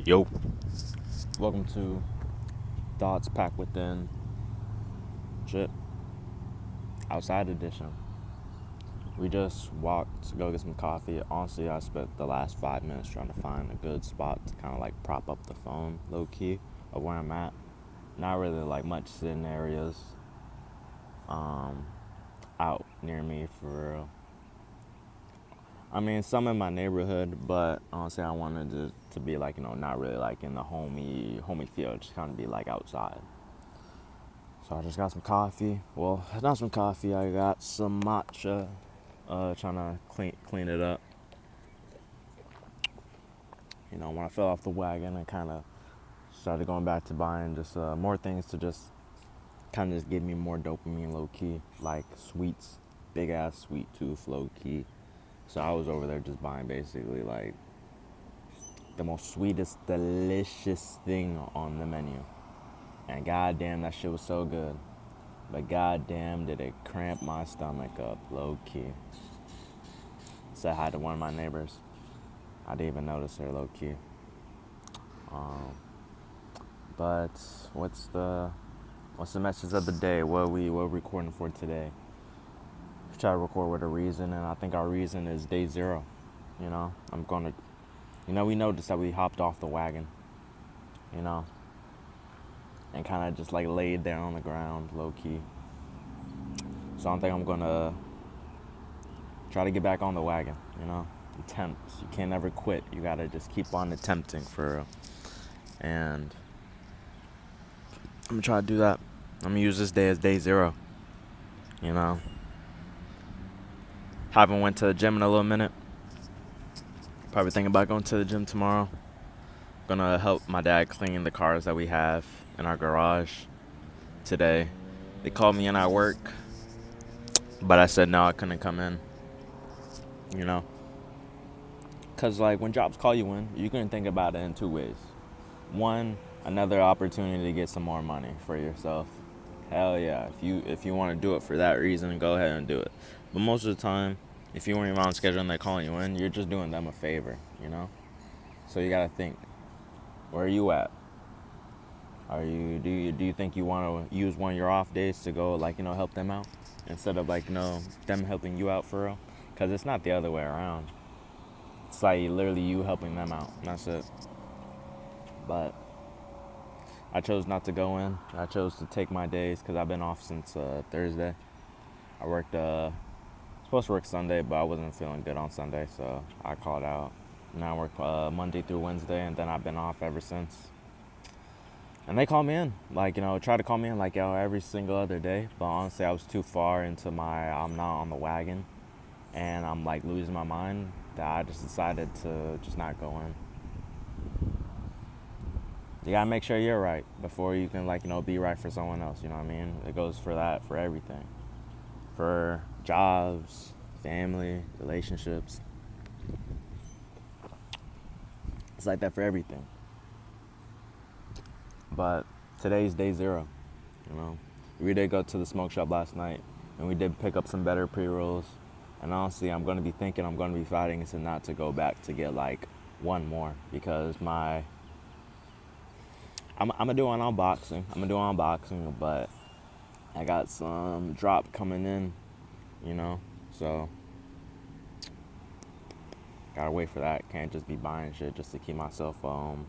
Yo, welcome to Thoughts Packed Within Shit Outside Edition. We just walked to go get some coffee. Honestly, I spent the last 5 minutes trying to find a good spot to kind of like prop up the phone low key of where I'm at. Not really like much sitting areas out near me for real. I mean, some in my neighborhood, but honestly, I wanted to be like, not really like in the homey feel, just kind of be like outside. So I just got some coffee. Well, not some coffee. I got some matcha. Trying to clean it up. When I fell off the wagon, I kind of started going back to buying just more things to just kind of just give me more dopamine low key, like sweets, big ass sweet tooth low key. So I was over there just buying basically like the most sweetest, delicious thing on the menu. And goddamn, that shit was so good. But goddamn, did it cramp my stomach up, low key. Said hi to one of my neighbors. I didn't even notice her, low key. But what's the message of the day? What are we recording for today? We try to record with a reason, and I think our reason is day zero. We noticed that we hopped off the wagon. And kind of just like laid there on the ground, low key. So I think I'm gonna try to get back on the wagon, Attempt. You can't ever quit. You gotta just keep on attempting for real. And I'm gonna try to do that. I'm gonna use this day as day zero. Haven't went to the gym in a little minute. Probably thinking about going to the gym tomorrow. Gonna help my dad clean the cars that we have in our garage today. They called me in at work, but I said no, I couldn't come in. Because like when jobs call you in, you can think about it in two ways. One, another opportunity to get some more money for yourself. Hell yeah, if you want to do it for that reason, go ahead and do it. But most of the time, if you weren't even on schedule and they're calling you in, you're just doing them a favor, So you gotta think, where are you at? Do you think you want to use one of your off days to go help them out instead of them helping you out for real? Because it's not the other way around. It's like literally you helping them out. And that's it. But I chose not to go in. I chose to take my days because I've been off since Thursday. I worked, supposed to work Sunday, but I wasn't feeling good on Sunday, so I called out. Now I work Monday through Wednesday, and then I've been off ever since. And they called me in, try to call me in every single other day. But honestly, I was too far into I'm not on the wagon, and I'm losing my mind that I just decided to just not go in. You gotta make sure you're right before you can be right for someone else. You know what I mean? It goes for that for everything, for jobs, family, relationships. It's like that for everything. But today's day zero. We did go to the smoke shop last night, and we did pick up some better pre-rolls. And honestly, I'm going to be fighting to not to go back to get one more, because I'm gonna do an unboxing. But I got some drop coming in, so gotta wait for that. Can't just be buying shit just to keep myself from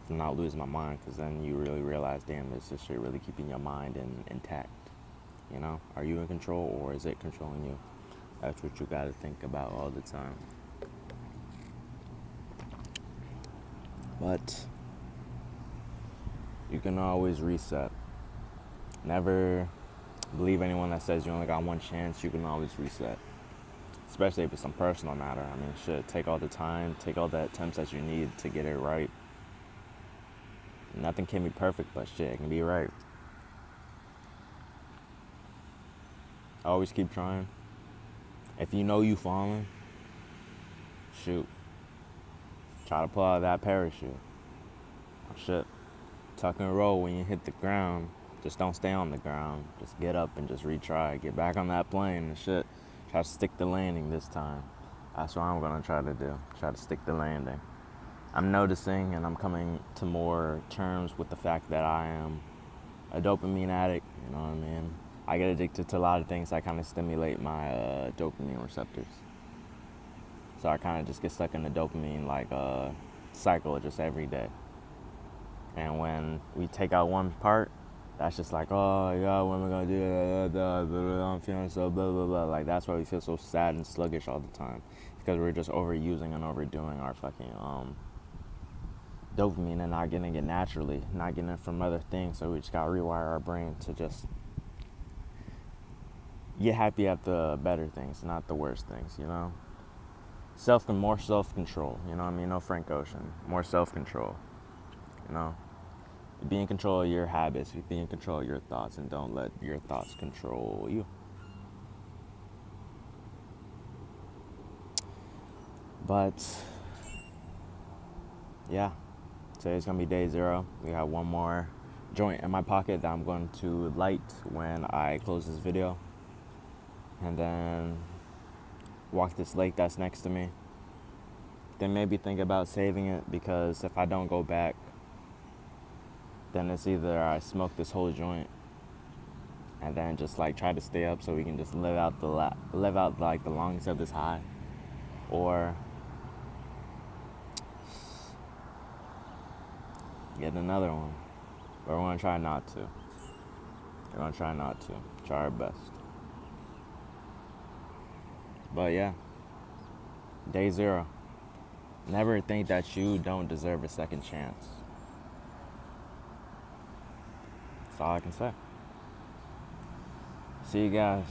not losing my mind, because then you really realize, damn, is this shit really keeping your mind intact? Are you in control, or is it controlling you? That's what you gotta think about all the time. But you can always reset. Never believe anyone that says you only got one chance. You can always reset, especially if it's some personal matter. I mean, shit, take all the time, take all the attempts that you need to get it right. Nothing can be perfect, but shit, it can be right. Always keep trying. If you know you falling, shoot. Try to pull out that parachute. Shit. Tuck and roll when you hit the ground. Just don't stay on the ground. Just get up and just retry. Get back on that plane and shit. Try to stick the landing this time. That's what I'm gonna try to do. Try to stick the landing. I'm noticing and I'm coming to more terms with the fact that I am a dopamine addict. You know what I mean? I get addicted to a lot of things that kind of stimulate my dopamine receptors. So I kind of just get stuck in the dopamine cycle just every day. And when we take out one part, that's just like, oh yeah, what am I gonna do? I'm feeling so blah blah blah. Like that's why we feel so sad and sluggish all the time, because we're just overusing and overdoing our fucking dopamine and not getting it naturally, not getting it from other things. So we just gotta rewire our brain to just get happy at the better things, not the worst things. You know, more self-control. You know what I mean? No Frank Ocean. More self-control. You know. Be in control of your habits, be in control of your thoughts, and don't let your thoughts control you. But, yeah, today's gonna be day 0. We have one more joint in my pocket that I'm going to light when I close this video. And then walk this lake that's next to me. Then maybe think about saving it, because if I don't go back, then it's either I smoke this whole joint and then just like try to stay up so we can just live out like the longest of this high, or get another one. But we're gonna try not to. Try our best. But yeah, day 0. Never think that you don't deserve a second chance. That's all I can say. See you guys.